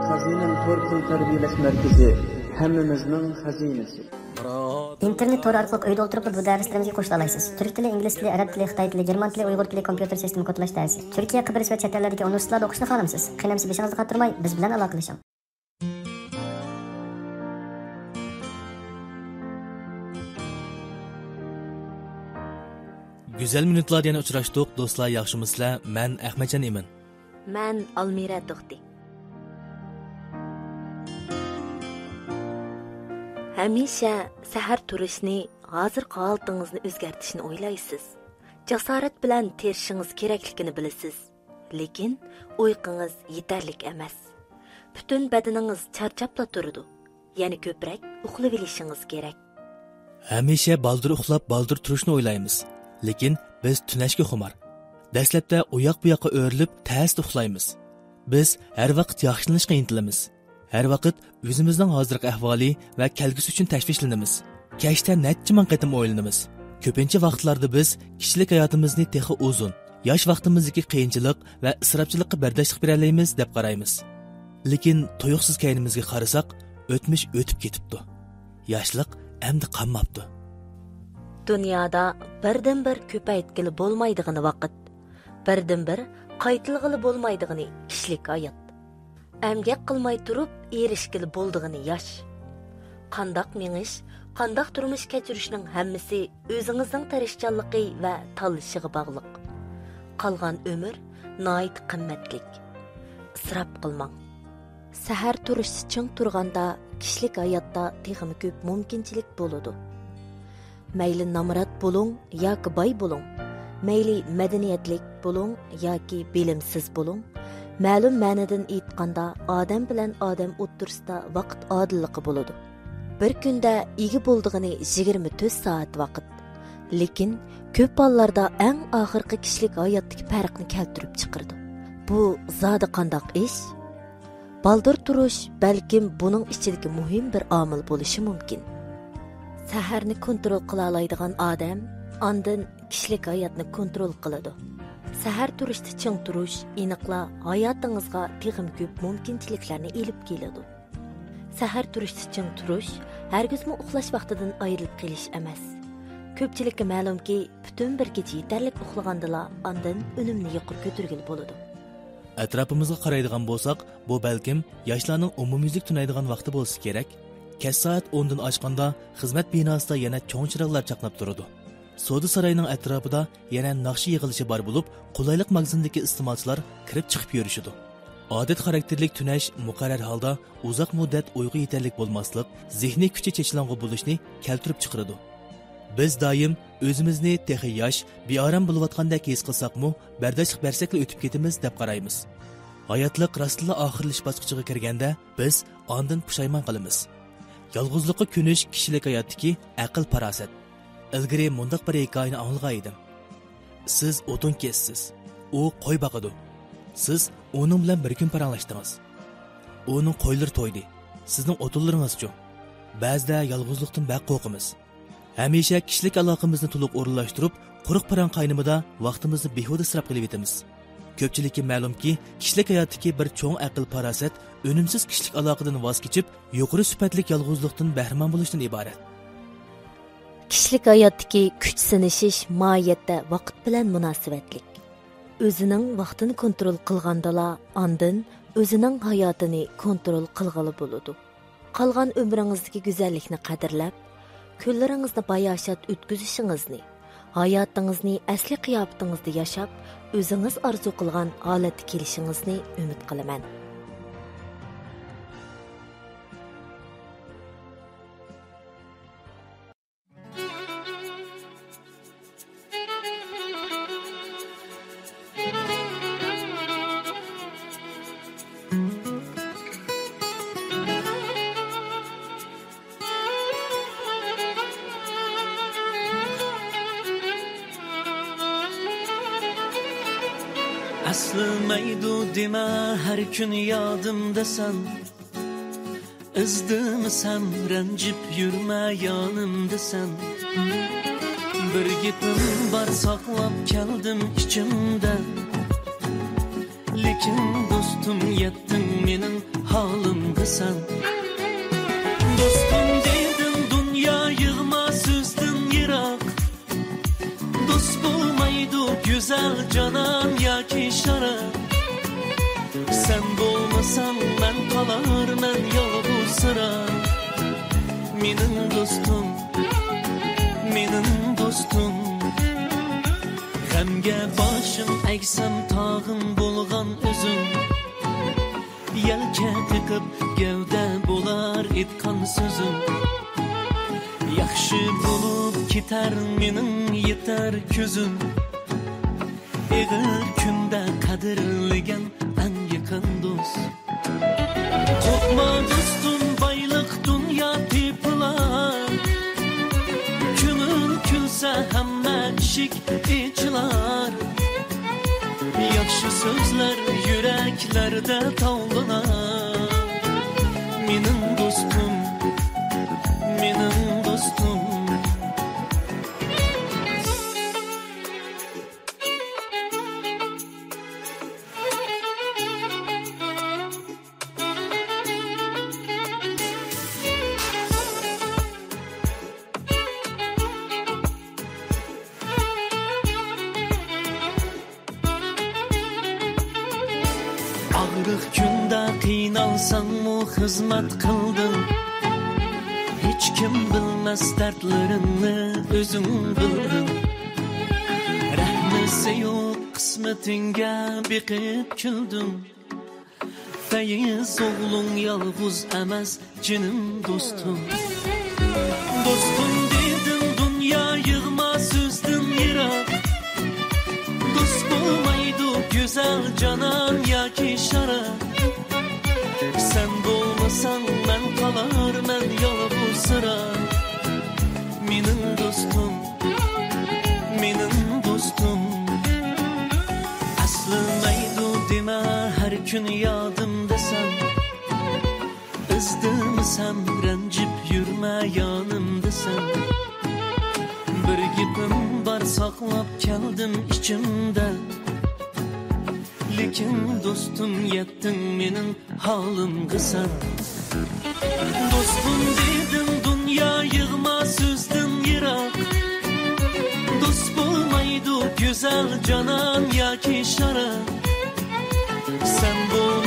Xazinem Tortil Tarbiyalash Markazi hammamizning xazinasi. İnternet tor orqali uyda o'tirib bu darslarımizga qo'shila olasiz. Türk tili, ingliz tili, arab tili, xitoy tili, german tili, uyg'ur tili, kompyuter sistemi kodlash darsi. Turkiya, Qibris va chet ellardagi universitetlarda o'qishni xohlamsiz? Qiynamsiz beshingizni qattirmay, biz bilan aloqalashing. Güzel minutlar yana uchrashdik, do'stlar, yaxshimisizlar? Men Ahmadjon Emin. Men Almira To'xti. Hamisha sahar turishni, hozirgi holatingizni o'zgartirishni o'ylaysiz. Jasorat bilan terishingiz kerakligini bilasiz. Lekin uyqungiz yetarlik emas. Butun badaningiz charchab turadi. Ya'ni ko'proq uxlab olishingiz kerak. Hamisha baldir uxlab, baldir turishni o'ylaymiz. Lekin biz tunashga xumar. Dastlabda uyoq bu yoqqa o'rilib, tasda uxlaymiz. Biz har vaqt yaxshilanishga intilamiz. Har vaqt o'zimizning hozirgi ahvoli va kelgusi uchun tashvishlanamiz. Kashda necha ming qatim o'ylanamiz. Ko'pincha vaqtlarda biz kishilik hayotimizni texi uzun, yosh vaqtimizdagi qiyinchilik va isrofchilikqa bardoshlik bera olamiz deb qaraymiz. Lekin tuyuqsiz kaynimizga qarasak, o'tmish o'tib ketibdi. Yoshlik endi qolmabdi. Dunyoda birdan-bir ko'paytgili bo'lmaydigan vaqt, birdan-bir qaytilg'ili bo'lmaydigan kishilik hayot. Əmgək qılmay turub erişkili bo'ldig'ini yosh. Qandaq menish, qandaq turmush kechirishning hammasi o'zingizning tirishchanligi va tanlashiga bog'liq. Qolgan umr nihoyat qimmatlik. Isrof qilmang. Sahar turish ching turganda kishilik hayotda texmi ko'p mumkinchilik bo'ladi. Mayli namrat bo'ling yoki boy bo'ling, mayli madaniyatlik bo'ling yoki bilimsiz bo'ling, ma'lum ma'nodan aytganda odam bilan odam o'ttirsida vaqt odilligi bo'ladi. Bir kunda ega bo'ldig'ini 24 soat vaqt. Lekin ko'p hollarda eng oxirgi kishilik hayotdagi farqni keltirib chiqardi. Bu zodi qandoq ish? Baldir turish balkim buning ichidagi muhim bir omil bo'lishi mumkin. Saharni kontrol qila oladigan odam ondan kishilik hayotni kontrol qiladi. Sahar turishda ching turish aniqla hayotingizga texim ko'p mumkinchiliklarni elib keladi. Sahar turishda ching turish hargizmi uxlash vaqtidan ayrilib qelish emas. Ko'pchilikka ma'lumki, butun bir kecha yetarlik uxlagandala ondan unumni yuqori ko'targil bo'ladi. Atrofimizga qaraydigan bo'lsak, bu balkim yoshlarning umumyuzlik tunaydigan vaqti bo'lsa kerak. Kech soat 10 dan ochganda xizmat binosida yana cho'ng chiroqlar chaqnab turadi. Soda saroyining atrofida yana naqshi yig'ilishi bor bo'lib, qulaylik magazindagi iste'molchilar kirib chiqib yurishidi. Odat xarakterlik tunash muqarrar holda uzoq muddat uyqu yetarlik bo'lmaslik, zehniy kuchi chechlang'u bo'lishni keltirib chiqaradi. Biz doim o'zimizni texi yosh, beorom bo'layotgandek his qilsakmi, bardoshlik bersakla o'tib ketamiz deb qaraymiz. Hayotlik rostla oxirlash bosqichiga kirganda biz ondan pushaymon qilamiz. Yolg'izlikqa ko'nish kishilik hayotdagi aql farosat. Ilgari mundaq bir hikoyani anglagan edim. Siz o'tin kessiz. U qo'y boqadi. Siz uning bilan bir kun paranglashdingiz. Uning qo'ylari to'ydi. Sizning o'tinlaringiz-chi? Ba'zida yolg'izlikdan baq qo'rqamiz. Hamisha kishilik aloqamizni to'liq o'rinlashtirib, quruq parang qaynimida vaqtimizni behuda isrof qilib etamiz. Ko'pchilikka ma'lumki, kishilik hayotdagi bir cho'ng aql farosat unumsiz kishilik aloqadan voz kechib, yuqori sifatlik yolg'izlikdan bahramon bo'lishdan iborat. Kishilik hayotdagi kuch sinishish mohiyatda vaqt bilan munosabatlik. O'zining vaqtini kontrol qilgandala, ondan o'zining hayotini kontrol qilg'ili bo'ladi. Qolgan umringizdagi go'zallikni qadrlab, kunlaringizni bayoshat o'tkazishingizni, hayotingizni asli qiyofatingizda yashab, o'zingiz orzu qilgan holatga kelishingizni umid qilaman. Aslımaydı deme her gün yadımdasan. Izdımısam rencip yürüme yanımdasan. Bir gipim var saklap geldim içimde. lekin do'stim yetding mening holimga sen. Do'stim dedim dunyo yig'ma so'zdan yiroq, do'st bo'lmaydi go'zal jonon yoki sharaf. Sen bo'lmasan men qolarman yolg'izsira. Mening do'stim, mening do'stim. G'amga boshim agsam tog'im bo'lgan o'zim. Yelka tiqib gavda bo'lar etgan so'zim. Yaxshi bo'lib ketar mening yetar ko'zim. Eg'ir kunda qadrlagan en yakın dost. Korkma dostum baylık dünya tipilar. Kümül külse hemme şik içilar. Yakşı sözler yüreklerde tavlanar. Menin dostum, menin dostum. Ağrıq gündə qiynalsan mı xizmət qıldın. Hiç kim bilməz dərdlərini özün bildin. Rəhməsi yox qismətingə biqib küldün. Feyiz oğlun yalğız əməz cinim dostum. Dostum dedim dünya yığma sözdün yirak. Dost bulmaydı güzel canan yoki sharaf. Sen bo'lmasan men qolarman yolg'izsira. Mening do'stim, mening do'stim. Aslimaydu dema har kun yodimdasan. Izdimisam ranjib yurma yonimdasan. Bir gapim bor saqlab keldim ichimda. Lekin do'stim yetding mening holimga sen. Do'stim dedim dunyo yig'ma so'zdan yiroq. Do'st bo'lmaydi go'zal jonon yoki sharaf. Sen bo'l